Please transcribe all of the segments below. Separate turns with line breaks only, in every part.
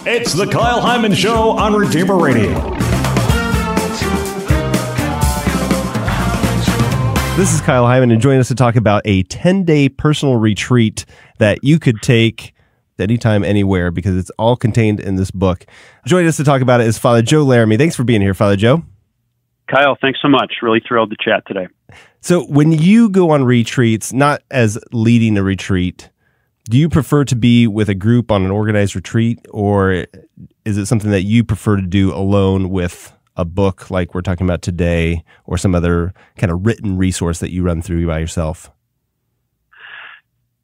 It's the Kyle Hyman Show on Redeemer Radio.
This is Kyle Hyman, and joining us to talk about a 10-day personal retreat that you could take anytime, anywhere, because it's all contained in this book. Joining us to talk about it is Father Joe Laramie. Thanks for being here, Father Joe.
Kyle, thanks so much. Really thrilled to chat today.
So when you go on retreats, not as leading a retreat, do you prefer to be with a group on an organized retreat, or is it something that you prefer to do alone with a book like we're talking about today, or some other kind of written resource that you run through by yourself?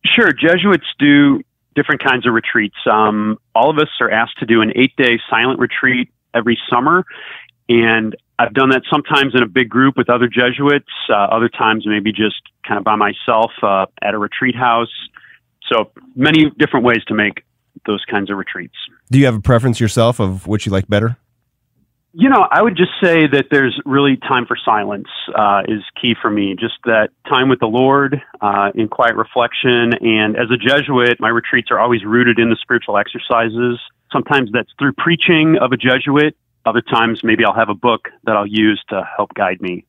Sure. Jesuits do different kinds of retreats. All of us are asked to do an 8-day silent retreat every summer, and I've done that sometimes in a big group with other Jesuits, other times maybe just kind of by myself at a retreat house. So many different ways to make those kinds of retreats.
Do you have a preference yourself of which you like better?
You know, I would just say that there's really time for silence is key for me. Just that time with the Lord in quiet reflection. And as a Jesuit, my retreats are always rooted in the spiritual exercises. Sometimes that's through preaching of a Jesuit. Other times, maybe I'll have a book that I'll use to help guide me.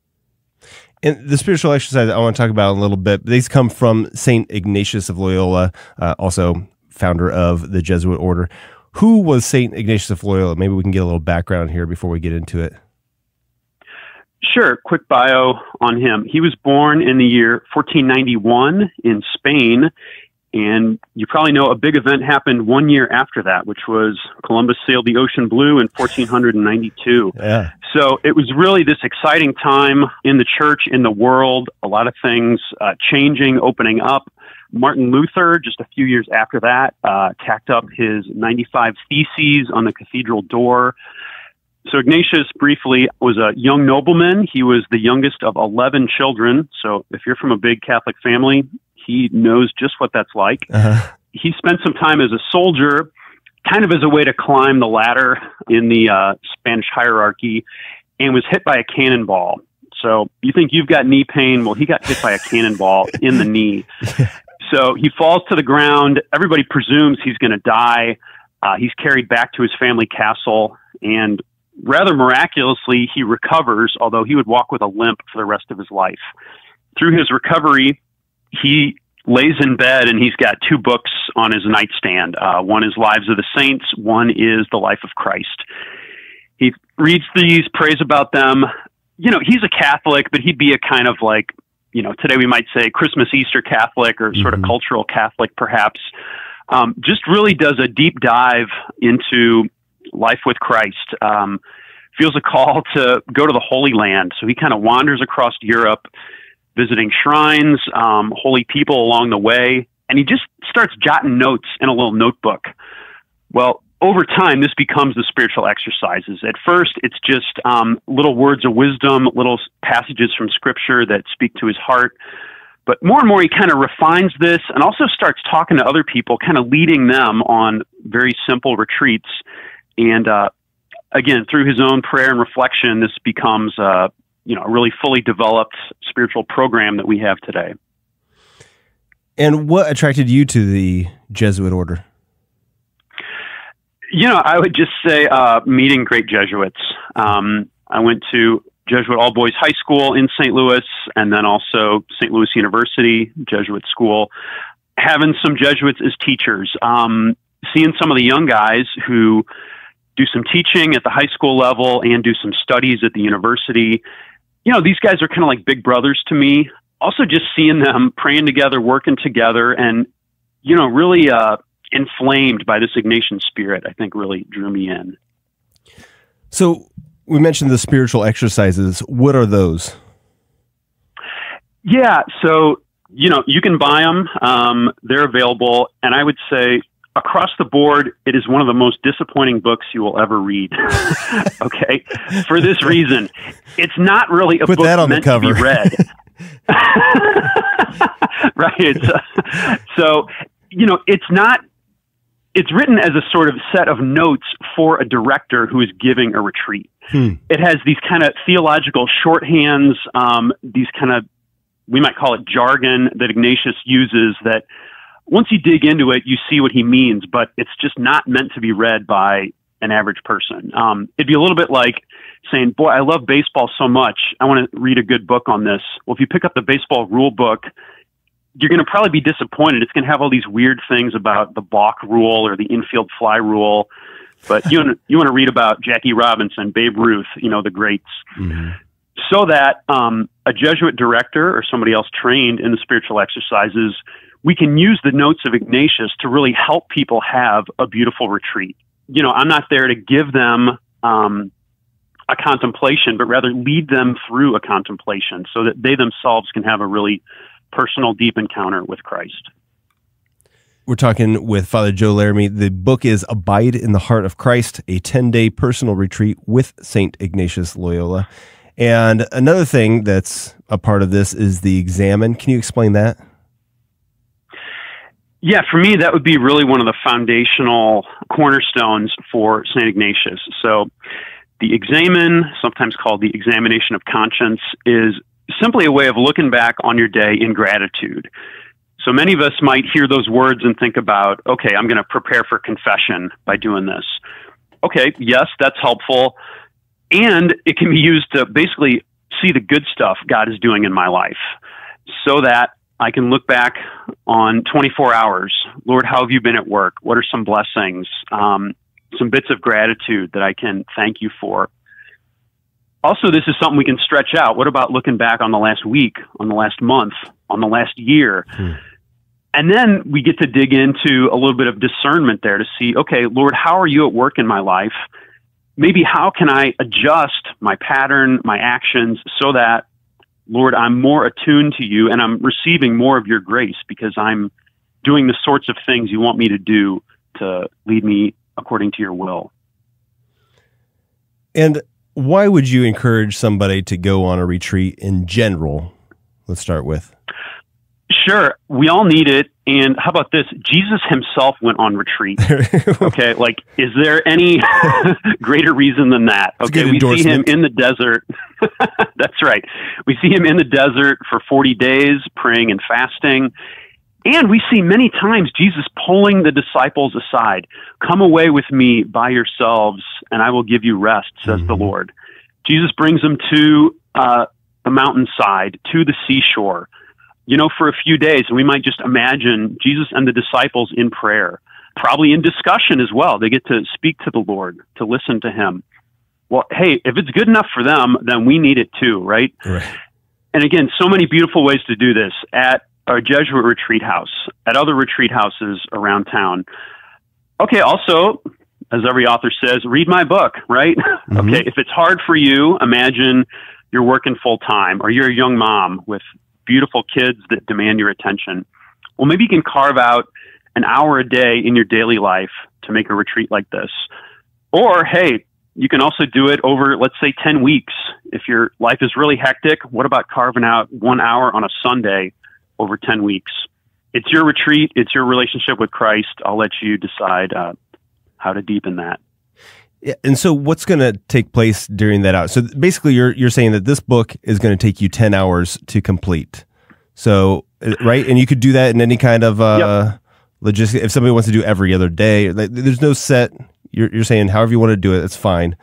And the spiritual exercise I want to talk about a little bit, these come from St Ignatius of Loyola, also founder of the Jesuit order. Who was St Ignatius of Loyola? Maybe we can get a little background here before we get into it.
Sure. Quick bio on him. He was born in the year 1491 in Spain. And you probably know a big event happened 1 year after that, which was Columbus sailed the ocean blue in 1492.
Yeah.
So it was really this exciting time in the church, in the world, a lot of things changing, opening up. Martin Luther, just a few years after that, tacked up his 95 Theses on the cathedral door. So Ignatius, briefly, was a young nobleman. He was the youngest of 11 children. So if you're from a big Catholic family, he knows just what that's like. Uh-huh. He spent some time as a soldier, kind of as a way to climb the ladder in the Spanish hierarchy, and was hit by a cannonball. So you think you've got knee pain? Well, he got hit by a cannonball in the knee. So he falls to the ground. Everybody presumes he's going to die. He's carried back to his family castle, and rather miraculously, he recovers, although he would walk with a limp for the rest of his life. Through his recovery, he lays in bed and he's got 2 books on his nightstand. One is Lives of the Saints. One is The Life of Christ. He reads these, prays about them. You know, he's a Catholic, but he'd be a kind of like, you know, today we might say Christmas, Easter Catholic, or sort of cultural Catholic, perhaps. Just really does a deep dive into life with Christ. Feels a call to go to the Holy Land. So he kind of wanders across Europe, visiting shrines, holy people along the way, and he just starts jotting notes in a little notebook. Well, over time, this becomes the spiritual exercises. At first, it's just little words of wisdom, little passages from Scripture that speak to his heart. But more and more, he kind of refines this and also starts talking to other people, kind of leading them on very simple retreats. And again, through his own prayer and reflection, this becomes a really fully developed spiritual program that we have today.
And what attracted you to the Jesuit order?
You know, I would just say meeting great Jesuits. I went to Jesuit all-boys high school in St. Louis, and then also St. Louis University, Jesuit school, having some Jesuits as teachers, seeing some of the young guys who do some teaching at the high school level and do some studies at the university. You know, these guys are kind of like big brothers to me. Also just seeing them praying together, working together, and, you know, really inflamed by this Ignatian spirit, I think really drew me in.
So we mentioned the spiritual exercises. What are those?
Yeah, so, you know, you can buy them. They're available. And I would say across the board, it is one of the most disappointing books you will ever read. Okay? For this reason, it's not really a book meant to be read. Right. So, you know, it's written as a sort of set of notes for a director who is giving a retreat. It has these kind of theological shorthands, these kind of, we might call it jargon that Ignatius uses that once you dig into it, you see what he means, but it's just not meant to be read by an average person. It'd be a little bit like saying, boy, I love baseball so much, I want to read a good book on this. Well, if you pick up the baseball rule book, you're going to probably be disappointed. It's going to have all these weird things about the balk rule or the infield fly rule. But you want to read about Jackie Robinson, Babe Ruth, the greats. Mm-hmm. So that a Jesuit director or somebody else trained in the spiritual exercises, we can use the notes of Ignatius to really help people have a beautiful retreat. I'm not there to give them a contemplation, but rather lead them through a contemplation so that they themselves can have a really personal, deep encounter with Christ.
We're talking with Father Joe Laramie. The book is Abide in the Heart of Christ, a 10-day personal retreat with St. Ignatius Loyola. And another thing that's a part of this is the examen. Can you explain that?
Yeah, for me, that would be really one of the foundational cornerstones for St. Ignatius. So the examen, sometimes called the examination of conscience, is simply a way of looking back on your day in gratitude. So many of us might hear those words and think about, okay, I'm going to prepare for confession by doing this. Okay, yes, that's helpful. And it can be used to basically see the good stuff God is doing in my life so that I can look back on 24 hours. Lord, how have you been at work? What are some blessings? Some bits of gratitude that I can thank you for. Also, this is something we can stretch out. What about looking back on the last week, on the last month, on the last year? And then we get to dig into a little bit of discernment there to see, okay, Lord, how are you at work in my life? Maybe how can I adjust my pattern, my actions, so that, Lord, I'm more attuned to you and I'm receiving more of your grace because I'm doing the sorts of things you want me to do to lead me according to your will.
And why would you encourage somebody to go on a retreat in general? Let's start with.
Sure. We all need it. And how about this? Jesus himself went on retreat. Okay. Is there any greater reason than that? Okay. We see him in the desert. That's right. We see him in the desert for 40 days, praying and fasting. And we see many times Jesus pulling the disciples aside. Come away with me by yourselves, and I will give you rest, says the Lord. Jesus brings them to the mountainside, to the seashore, for a few days. And we might just imagine Jesus and the disciples in prayer, probably in discussion as well. They get to speak to the Lord, to listen to him. Well, hey, if it's good enough for them, then we need it too, right? And again, so many beautiful ways to do this at our Jesuit retreat house, at other retreat houses around town. Okay, also, as every author says, read my book, right? Okay, if it's hard for you, imagine you're working full time or you're a young mom with beautiful kids that demand your attention. Well, maybe you can carve out an hour a day in your daily life to make a retreat like this. Or, hey, you can also do it over, let's say, 10 weeks. If your life is really hectic, what about carving out 1 hour on a Sunday over 10 weeks? It's your retreat. It's your relationship with Christ. I'll let you decide how to deepen that.
Yeah, and so what's going to take place during that hour? So basically you're saying that this book is going to take you 10 hours to complete. So, right? And you could do that in any kind of logistic. If somebody wants to do every other day, there's no set. You're saying however you want to do it, it's fine.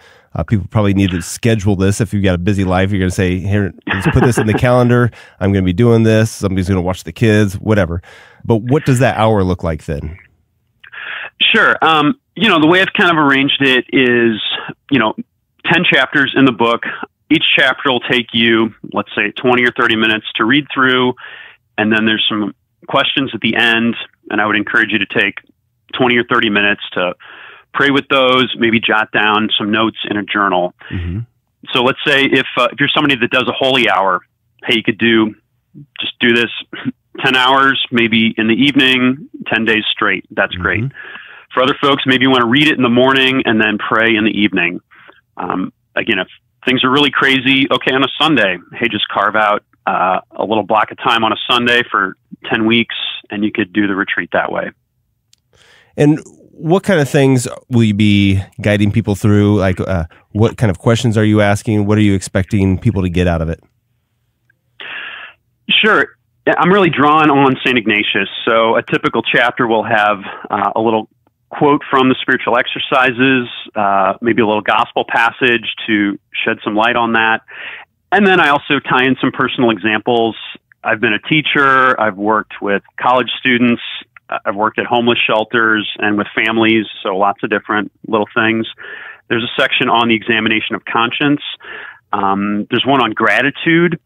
People probably need to schedule this. If you've got a busy life, you're going to say, here, let's put this in the calendar. I'm going to be doing this. Somebody's going to watch the kids, whatever. But what does that hour look like then?
Sure. The way I've kind of arranged it is, 10 chapters in the book. Each chapter will take you, let's say, 20 or 30 minutes to read through. And then there's some questions at the end. And I would encourage you to take 20 or 30 minutes to pray with those, maybe jot down some notes in a journal. So let's say if you're somebody that does a holy hour, hey, you could do this 10 hours, maybe in the evening, 10 days straight. That's great. For other folks, maybe you want to read it in the morning and then pray in the evening. Again, if things are really crazy, okay, on a Sunday, hey, just carve out a little block of time on a Sunday for 10 weeks, and you could do the retreat that way.
And what kind of things will you be guiding people through? Like, what kind of questions are you asking? What are you expecting people to get out of it?
Sure. I'm really drawn on St Ignatius. So a typical chapter will have a little quote from the spiritual exercises, maybe a little gospel passage to shed some light on that. And then I also tie in some personal examples. I've been a teacher. I've worked with college students. I've worked at homeless shelters and with families, so lots of different little things. There's a section on the examination of conscience. There's one on gratitude,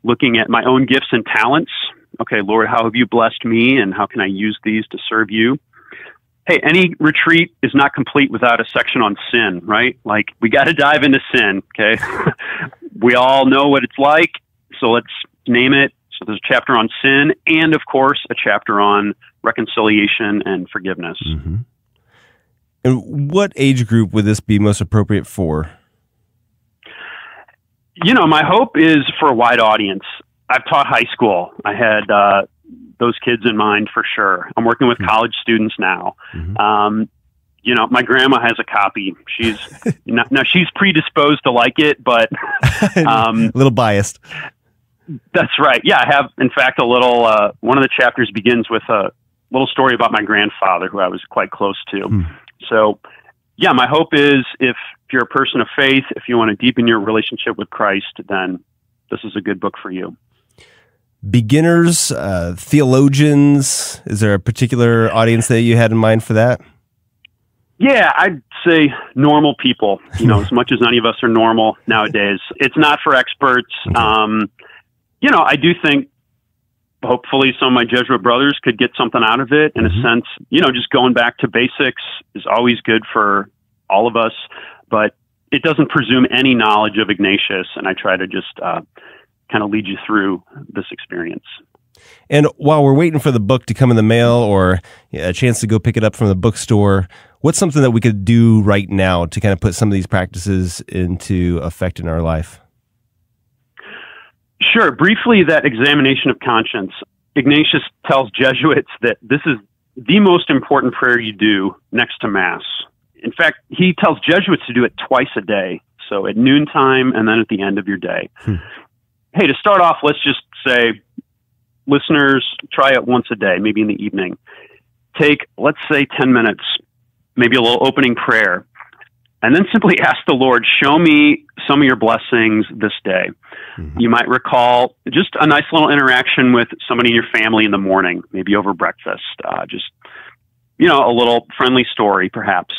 looking at my own gifts and talents. Okay, Lord, how have you blessed me, and how can I use these to serve you? Hey, any retreat is not complete without a section on sin, right? Like, we got to dive into sin, okay? We all know what it's like, so let's name it. So there's a chapter on sin, and of course, a chapter on reconciliation and forgiveness.
Mm-hmm. And what age group would this be most appropriate for?
My hope is for a wide audience. I've taught high school. I had those kids in mind for sure. I'm working with college students now. Mm-hmm. My grandma has a copy. She's she's predisposed to like it, but
a little biased.
That's right. Yeah, I have, in fact, a little. One of the chapters begins with a little story about my grandfather, who I was quite close to. So, yeah, my hope is if you're a person of faith, if you want to deepen your relationship with Christ, then this is a good book for you.
Beginners, theologians, is there a particular audience that you had in mind for that?
Yeah, I'd say normal people, as much as any of us are normal nowadays. It's not for experts. Okay. I do think hopefully some of my Jesuit brothers could get something out of it in a sense. Just going back to basics is always good for all of us, but it doesn't presume any knowledge of Ignatius, and I try to just kind of lead you through this experience.
And while we're waiting for the book to come in the mail or a chance to go pick it up from the bookstore, what's something that we could do right now to kind of put some of these practices into effect in our life?
Sure. Briefly, that examination of conscience. Ignatius tells Jesuits that this is the most important prayer you do next to Mass. In fact, he tells Jesuits to do it twice a day. So at noontime and then at the end of your day. Hey, to start off, let's just say, listeners, try it once a day, maybe in the evening. Take, let's say, 10 minutes, maybe a little opening prayer, and then simply ask the Lord, show me some of your blessings this day. Mm-hmm. You might recall just a nice little interaction with somebody in your family in the morning, maybe over breakfast, a little friendly story, perhaps.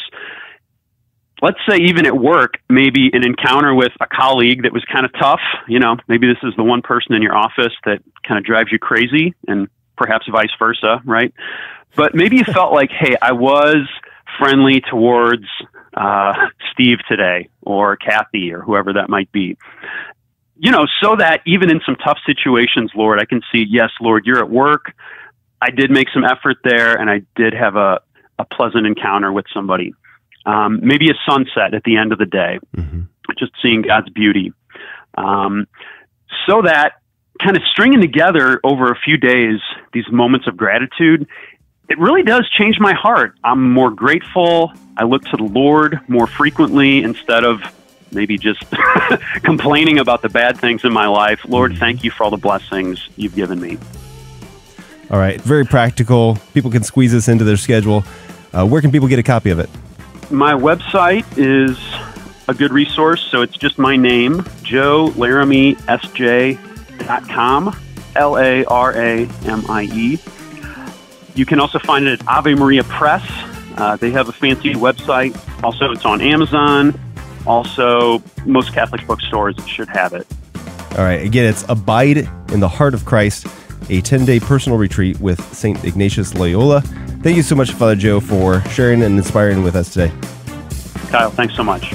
Let's say even at work, maybe an encounter with a colleague that was kind of tough. Maybe this is the one person in your office that kind of drives you crazy, and perhaps vice versa, right? But maybe you felt like, hey, I was friendly towards Steve today, or Kathy, or whoever that might be. So that even in some tough situations, Lord, I can see, yes, Lord, you're at work. I did make some effort there, and I did have a pleasant encounter with somebody. Maybe a sunset at the end of the day, just seeing God's beauty. So that kind of stringing together over a few days, these moments of gratitude, it really does change my heart. I'm more grateful. I look to the Lord more frequently instead of maybe just complaining about the bad things in my life. Lord, thank you for all the blessings you've given me.
All right. Very practical. People can squeeze this into their schedule. Where can people get a copy of it?
My website is a good resource. So it's just my name, Joe Laramie, SJ.com, LARAMIE. You can also find it at Ave Maria Press. They have a fancy website. Also, it's on Amazon. Also, most Catholic bookstores should have it.
All right. Again, it's Abide in the Heart of Christ, a 10-day personal retreat with St. Ignatius Loyola. Thank you so much, Father Joe, for sharing and inspiring with us today.
Kyle, thanks so much.